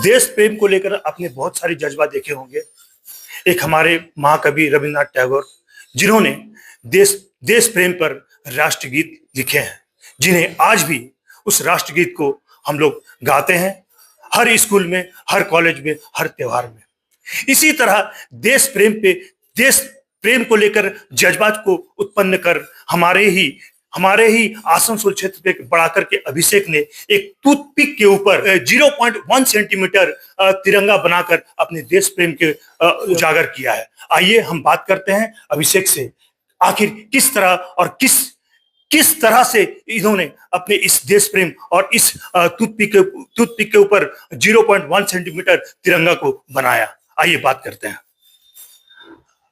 देश प्रेम को लेकर आपने बहुत सारी जज्बा देखे होंगे। एक हमारे महाकवि रविन्द्रनाथ टैगोर, जिन्होंने देश देश प्रेम पर राष्ट्रगीत लिखे हैं, जिन्हें आज भी उस राष्ट्रगीत को हम लोग गाते हैं, हर स्कूल में, हर कॉलेज में, हर त्योहार में। इसी तरह देश प्रेम को लेकर जज्बात को उत्पन्न कर हमारे ही आसनसोल क्षेत्र पे बढ़ाकर के अभिषेक ने एक टूथपिक के ऊपर 0.1 सेंटीमीटर तिरंगा बनाकर अपने देश प्रेम के उजागर किया है। आइए हम बात करते हैं अभिषेक से, आखिर किस तरह और किस तरह से इन्होंने अपने इस देश प्रेम और इस टूथपिक के ऊपर 0.1 सेंटीमीटर तिरंगा को बनाया। आइए बात करते हैं।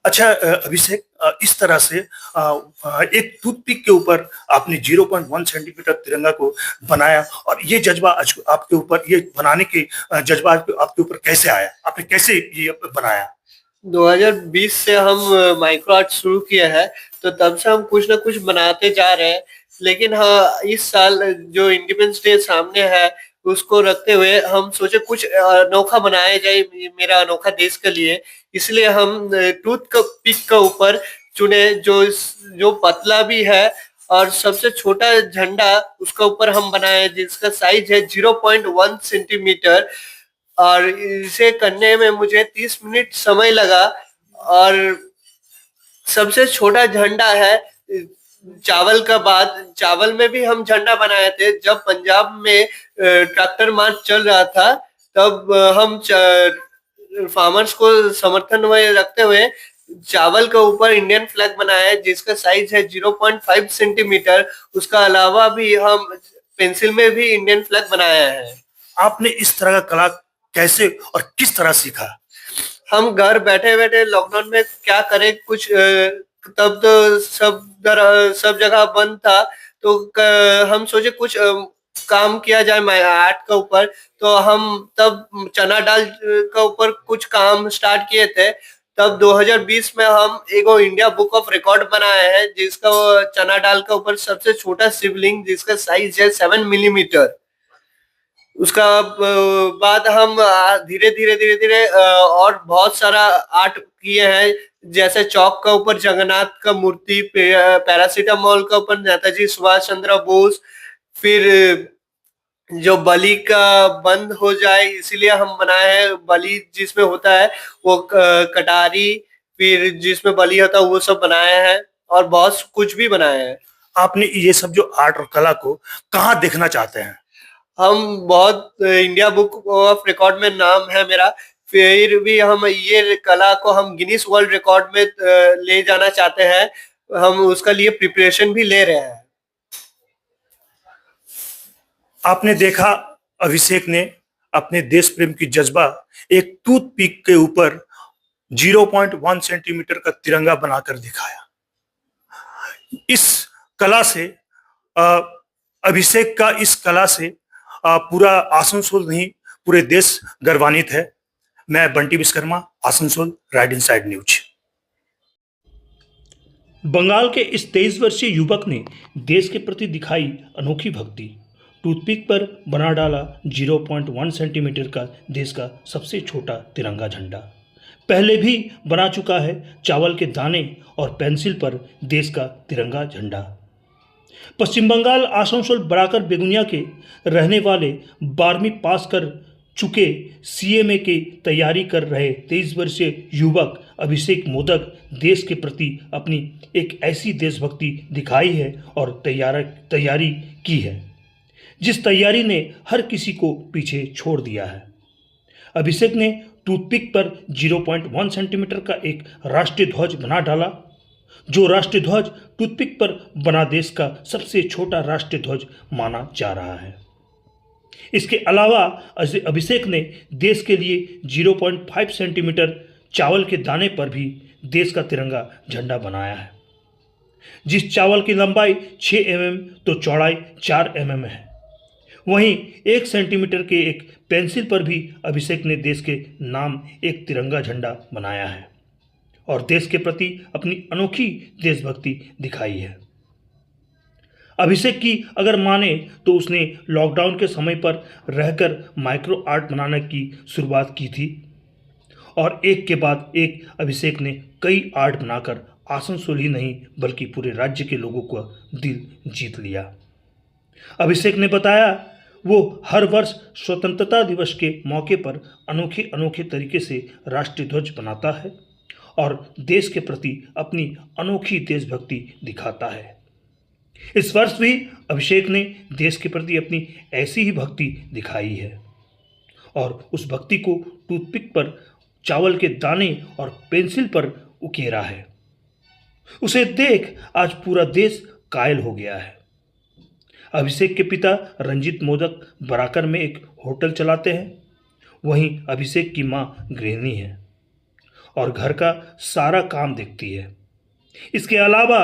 अच्छा अभिषेक, इस तरह से एक टूथपिक के ऊपर आपने 0.1 सेंटीमीटर तिरंगा को बनाया, और ये जज्बा आपके ऊपर, ये बनाने के जज्बा आपके ऊपर कैसे आया? आपने कैसे ये बनाया? 2020 से हम माइक्रो आर्ट शुरू किए हैं, तो तब से हम कुछ ना कुछ बनाते जा रहे हैं। लेकिन हाँ, इस साल जो इंडिपेंडेंस डे सामने है, उसको रखते हुए हम सोचे कुछ अनोखा बनाया जाए मेरा अनोखा देश के लिए। इसलिए हम टूथ का पिक का ऊपर चुने, जो पतला भी है, और सबसे छोटा झंडा उसका ऊपर हम बनाए, जिसका साइज है 0.1 सेंटीमीटर। और इसे करने में मुझे 30 मिनट समय लगा। और सबसे छोटा झंडा है चावल का बाद। चावल में भी हम झंडा बनाए थे। जब पंजाब में ट्रैक्टर मार्च चल रहा था, तब हम फार्मर्स को समर्थन में रखते हुए चावल के ऊपर इंडियन फ्लैग बनाया है, जिसका साइज है 0.5 सेंटीमीटर। उसका अलावा भी हम पेंसिल में भी इंडियन फ्लैग बनाया है। आपने इस तरह का कला कैसे और किस तरह सीखा? हम घर बैठे बैठे लॉकडाउन में क्या करें, कुछ तब तो सब जगह बंद था, तो हम सोचे कुछ काम किया जाए आर्ट के ऊपर। तो हम तब चना दाल के ऊपर कुछ काम स्टार्ट किए थे। तब 2020 में हम एगो इंडिया बुक ऑफ रिकॉर्ड बनाया है, जिसका चना दाल के ऊपर सबसे छोटा शिवलिंग, जिसका साइज है 7 मिलीमीटर। उसका बाद हम धीरे धीरे और बहुत सारा आर्ट किए हैं, जैसे चौक का ऊपर जगन्नाथ का मूर्ति, पैरासीटामोल का ऊपर नेताजी सुभाष चंद्र बोस। फिर जो बलि का बंद हो जाए इसीलिए हम बनाए हैं, बलि जिसमें होता है वो कटारी, फिर जिसमें बलि होता है वो सब बनाए हैं, और बहुत कुछ भी बनाए हैं। आपने ये सब जो आर्ट और कला को कहाँ देखना चाहते हैं? हम बहुत इंडिया बुक ऑफ रिकॉर्ड में नाम है मेरा। फिर भी हम ये कला को हम गिनीज वर्ल्ड रिकॉर्ड में ले जाना चाहते हैं। हम उसका लिए प्रिपरेशन भी ले रहे हैं। आपने देखा, अभिषेक ने अपने देश प्रेम की जज्बा एक टूथपिक के ऊपर 0.1 सेंटीमीटर का तिरंगा बनाकर दिखाया। इस कला से अभिषेक का इस कला से पूरा आसनसोल नहीं, पूरे देश गर्वान्वित है। मैं Bunty Vishwakarma, Asansol, right inside news. Bengal के इस 23 वर्षीय युवक ने देश के प्रति दिखाई अनोखी भक्ति। टूथपिक पर बना डाला 0.1 सेंटीमीटर का देश का सबसे छोटा तिरंगा झंडा। पहले भी बना चुका है चावल के दाने और पेंसिल पर देश का तिरंगा झंडा। पश्चिम बंगाल आसनसोल बड़ाकर बेगुनिया के रहने वाले 12वीं पास कर चुके सीएमए की तैयारी कर रहे 23 वर्षीय युवक अभिषेक मोदक देश के प्रति अपनी एक ऐसी देशभक्ति दिखाई है और तैयारी की है, जिस तैयारी ने हर किसी को पीछे छोड़ दिया है। अभिषेक ने टूथपिक पर 0.1 सेंटीमीटर का एक राष्ट्रीय ध्वज बना डाला, जो राष्ट्रीय ध्वज टूथपिक पर बना देश का सबसे छोटा राष्ट्रीय ध्वज माना जा रहा है। इसके अलावा अभिषेक ने देश के लिए 0.5 सेंटीमीटर चावल के दाने पर भी देश का तिरंगा झंडा बनाया है, जिस चावल की लंबाई 6 mm तो चौड़ाई 4 mm है। वहीं 1 सेंटीमीटर के एक पेंसिल पर भी अभिषेक ने देश के नाम एक तिरंगा झंडा बनाया है और देश के प्रति अपनी अनोखी देशभक्ति दिखाई है। अभिषेक की अगर माने तो उसने लॉकडाउन के समय पर रहकर माइक्रो आर्ट बनाने की शुरुआत की थी और एक के बाद एक अभिषेक ने कई आर्ट बनाकर आसनसोल ही नहीं बल्कि पूरे राज्य के लोगों का दिल जीत लिया। अभिषेक ने बताया वो हर वर्ष स्वतंत्रता दिवस के मौके पर अनोखे अनोखे तरीके से राष्ट्रीय ध्वज बनाता है और देश के प्रति अपनी अनोखी देशभक्ति दिखाता है। इस वर्ष भी अभिषेक ने देश के प्रति अपनी ऐसी ही भक्ति दिखाई है और उस भक्ति को टूथपिक पर, चावल के दाने और पेंसिल पर उकेरा है। उसे देख आज पूरा देश कायल हो गया है। अभिषेक के पिता रंजीत मोदक बराकर में एक होटल चलाते हैं। वहीं अभिषेक की मां गृहिणी है और घर का सारा काम देखती है। इसके अलावा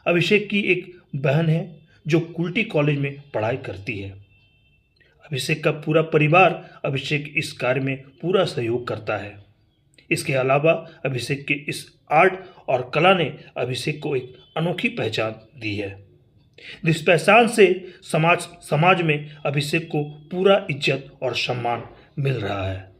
अभिषेक की एक बहन है जो कुल्टी कॉलेज में पढ़ाई करती है। अभिषेक का पूरा परिवार अभिषेक इस कार्य में पूरा सहयोग करता है। इसके अलावा अभिषेक के इस आर्ट और कला ने अभिषेक को एक अनोखी पहचान दी है, जिस पहचान से समाज में अभिषेक को पूरा इज्जत और सम्मान मिल रहा है।